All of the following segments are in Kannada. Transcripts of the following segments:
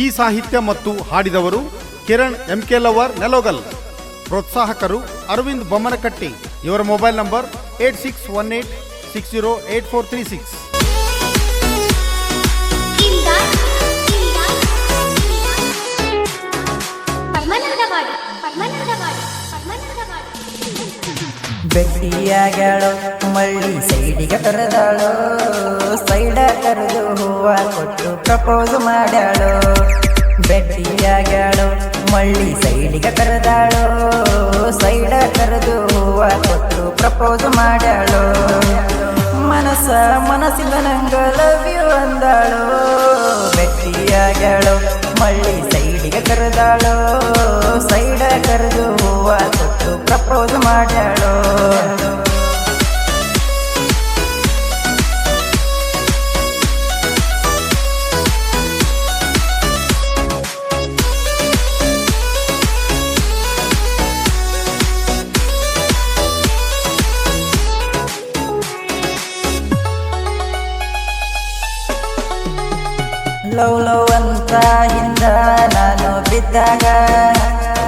ಈ ಸಾಹಿತ್ಯ ಮತ್ತು ಹಾಡಿದವರು ಕಿರಣ್ MK ಲವರ್ ನೆಲೋಗಲ್. ಪ್ರೋತ್ಸಾಹಕರು ಅರವಿಂದ್ ಬೊಮ್ಮನಕಟ್ಟಿ. ಇವರ ಮೊಬೈಲ್ ನಂಬರ್ 8618608436. ಬೆಟ್ಟಿಯಾಗ್ಯಾಳೋ ಮಳ್ಳಿ ಸೈಡಿಗೆ ಕರೆದಾಳೋ, ಸೈಡ ಕರೆದು ಹೂವ ಕೊಟ್ಟು ಪ್ರಪೋಸ್ ಮಾಡ್ಯಾಳೋ. ಬೆಟ್ಟಿಯಾಗ್ಯಾಳೋ ಮಳ್ಳಿ ಸೈಡಿಗೆ ಕರೆದಾಳೋ, ಸೈಡ ಕರೆದು ಹೂವ ಕೊಟ್ಟು ಪ್ರಪೋಸ್ ಮಾಡ್ಯಾಳೋ. ಮನಸ್ಸಿಂದ ನಂಗ ಲವ್ ಯು ಅಂದಾಳೋ. ಬೆಟ್ಟಿಯಾಗ್ಯಾಳೋ ಮಳ್ಳಿ ಸೈಡಿಗೆ ಕರೆದಾಳೋ, ಸೈಡ ಕರೆದು ಹೂವ ಕೊಟ್ಟು ಪ್ರಪೋಸ್ ಮಾಡ್ಯಾಳೋ. ಲವ್ ಅಂತ ಹಿಂದ ನಾನು ಬಿದ್ದಾಗ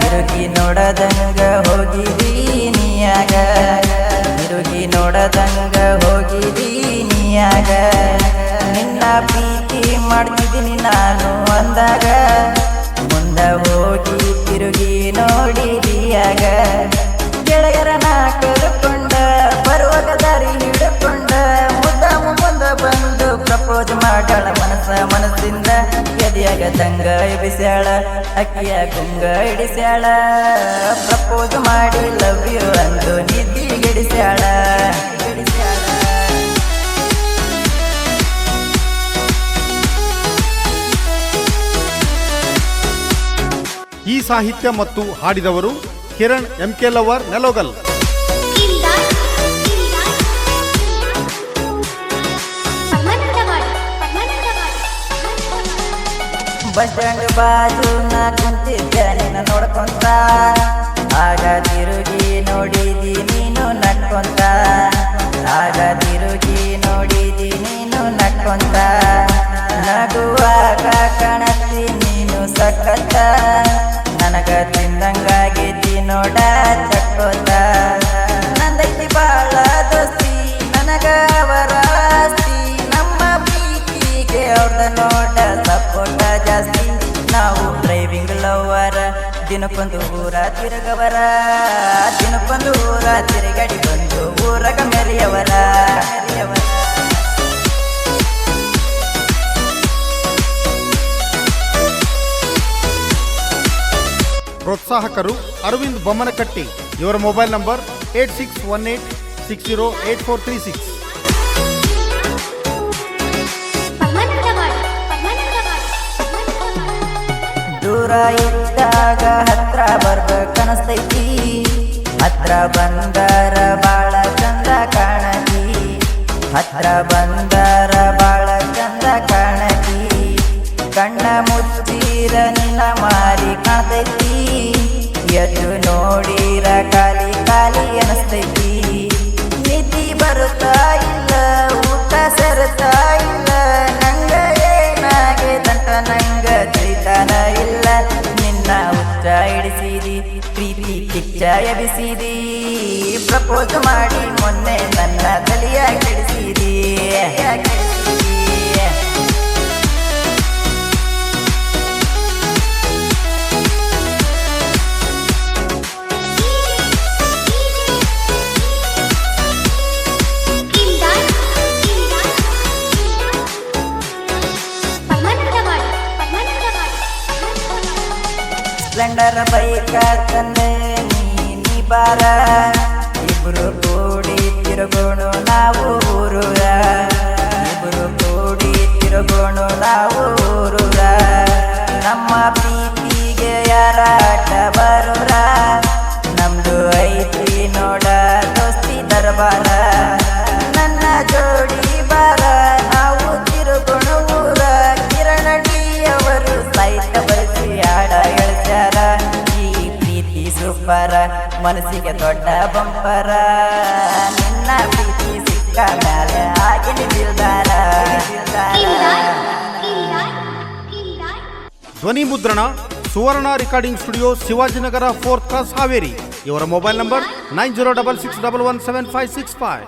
ತಿರುಗಿ ನೋಡದಂಗ ಹೋಗಿದೀನಿಯಾಗ, ತಿರುಗಿ ನೋಡದಂಗ ಹೋಗಿದೀನಿಯಾಗ. ನಿನ್ನ ಪ್ರೀತಿ ಮಾಡ್ತಿದ್ದೀನಿ ನಾನು ಅಂದಾಗ, ಮುಂದ ಹೋಗಿ ತಿರುಗಿ ನೋಡಿದೀಯಾಗ. ಗೆಳೆಯರನ ಕಳ್ಕೊಂಡ ಬರುವಾಗ ದಾರಿ ಹಿಡ್ಕೊಂಡ ಮುಂದ ಬಂದು ಪ್ರಪೋಸ್ ಮಾಡ್ಯಾಳ. ಮನಸ್ಸಿಂದ ಎದೆಯಾಗ ತಂಗ ಎಬಿಸ್ಯಾಳ, ಅಕ್ಕಿಯ ಗುಂಗ ಹಿಡಿಸ್ಯಾಳ. ಪ್ರಪೋಸ್ ಮಾಡಿ ಲವ್ ಯು ಅಂದು ನಿದ್ದಿಗೆಡಿಸ್ಯಾಳ. ಈ ಸಾಹಿತ್ಯ ಮತ್ತು ಹಾಡಿದವರು Kiran MK lover Nelogal. Bus stand ಬಾಜು ನಾ ಕುಂತಿದ್ದೆ ನಿನ್ನ ನೋಡ್ಕೊಂತ, ಆಗ ತಿರುಗಿ ನೋಡಿದಿ ನೀನು ನಡ್ಕೊಂತ, ಆಗ ತಿರುಗಿ ನೋಡಿದಿ ನೀನು ನಡ್ಕೊಂತ. ನಗುವಾಗ ಕಾಣತ್ತಿ ನೀನು ಸಕ್ಕತ್ತ, ನನಗ ತಿಂದಂಗಾಗಿದ್ದಿ ನೋಡ ಚಕ್ಕೋತ. ನಂದೈತಿ ಬಾಳ ದೋಸ್ತಿ ನನಗ ಅವರ ಆಸ್ತಿ, ನಮ್ಮ ಪ್ರೀತಿಗೆ ಅವ್ರದ ನೋಡ ಸಪೋಟ ಜಾಸ್ತಿ. ನಾವು ಡ್ರೈವಿಂಗ್ ಲವರ, ದಿನಕ್ಕೊಂದು ಊರ ತಿರುಗವರ, ದಿನಕ್ಕೊಂದು ಊರ ತಿರುಗಡಿ ಬಂದು ಊರಗ ಮೆರೆಯವರ. ಪ್ರೋತ್ಸಾಹಕರು ಅರವಿಂದ್ ಬೊಮ್ಮನಕಟ್ಟಿ. ಇವರ ಮೊಬೈಲ್ ನಂಬರ್ 8618608436. ದೂರ ಇದ್ದಾಗ ಹತ್ರ ಬರ್ಬೇಕನಸ್ತೈತಿ, ಹತ್ರ ಬಂದರ ಬಾಳ ಚಂದ ಕಾಣತಿ, ಹತ್ರ ಬಂದರ ಬಾಳ ಚಂದ ಕಾಣತಿ. ಕಣ್ಣ ಮುಚ್ಚಿರ ನಿನ್ನ ಮಾರಿ ಕಾಣ್ತೈತಿ, ಎದ್ದು ನೋಡಿರ ಖಾಲಿ ಖಾಲಿ ಅನಸ್ತೈತಿ. ನಿಧಿ ಬರುತ್ತಾ ಇಲ್ಲ, ಊಟ ಸರುತ್ತಾ ಇಲ್ಲ, ನಂಗ ಏನಾಗೆದಂತ ನಂಗ ತಿಳಿತಾನ ಇಲ್ಲ. ನಿನ್ನ ಹುಚ್ಚ ಹಿಡಿಸಿದಿ, ಪ್ರೀತಿ ಕಿಚ್ಚ ಎಬಿಸಿದಿ, ಪ್ರಪೋಸ್ ಮಾಡಿ ಮೊನ್ನೆ ನನ್ನ ತಲೆಯ ಕೆಡಿಸಿದಿ. ಸ್ಪ್ಲೆಂಡರ್ ಬೈಕ ತಂದೆ ನೀ ಬಾರ, ಇಬ್ರು ಕೂಡಿ ತಿರುಗೋಣ ನಾವು ಊರೂರ, ಇಬ್ರು ಕೂಡಿ ತಿರುಗೋಣ ನಾವು ಊರೂರ. ನಮ್ಮ ಪ್ರೀತಿಗೆ ಯಾರಾಟ ಬರೋರ, ನಮ್ದು ಐತಿ ನೋಡ ದೋಸ್ತಿ ದರ್ಬಾರ. ನನ್ನ ಜೋಡಿ ಬಾರ ನಾವು ತಿರುಗೋಣ ಊರ. ಕಿರಣಡಿಯವರು ಸಾಹಿತ್ಯ ಬರೆಸಿ ಹಾಡ ಹೇಳ್ತಾರ. ಈ ಪ್ರೀತಿ ಸೂಪರ, ಮನಸ್ಸಿಗೆ ದೊಡ್ಡ ಬಂಪರ. ನಿನ್ನ ಪ್ರೀತಿ ಸಿಕ್ಕ ಮೇಲೆ ಆಗಿನ ದಿಲ್ದಾರ. ಧ್ವನಿ ಮುದ್ರಣ Suvarna recording studio, Shivajinagar, 4th cross, Haveri. ಇವರ ಮೊಬೈಲ್ ನಂಬರ್ 9066117565.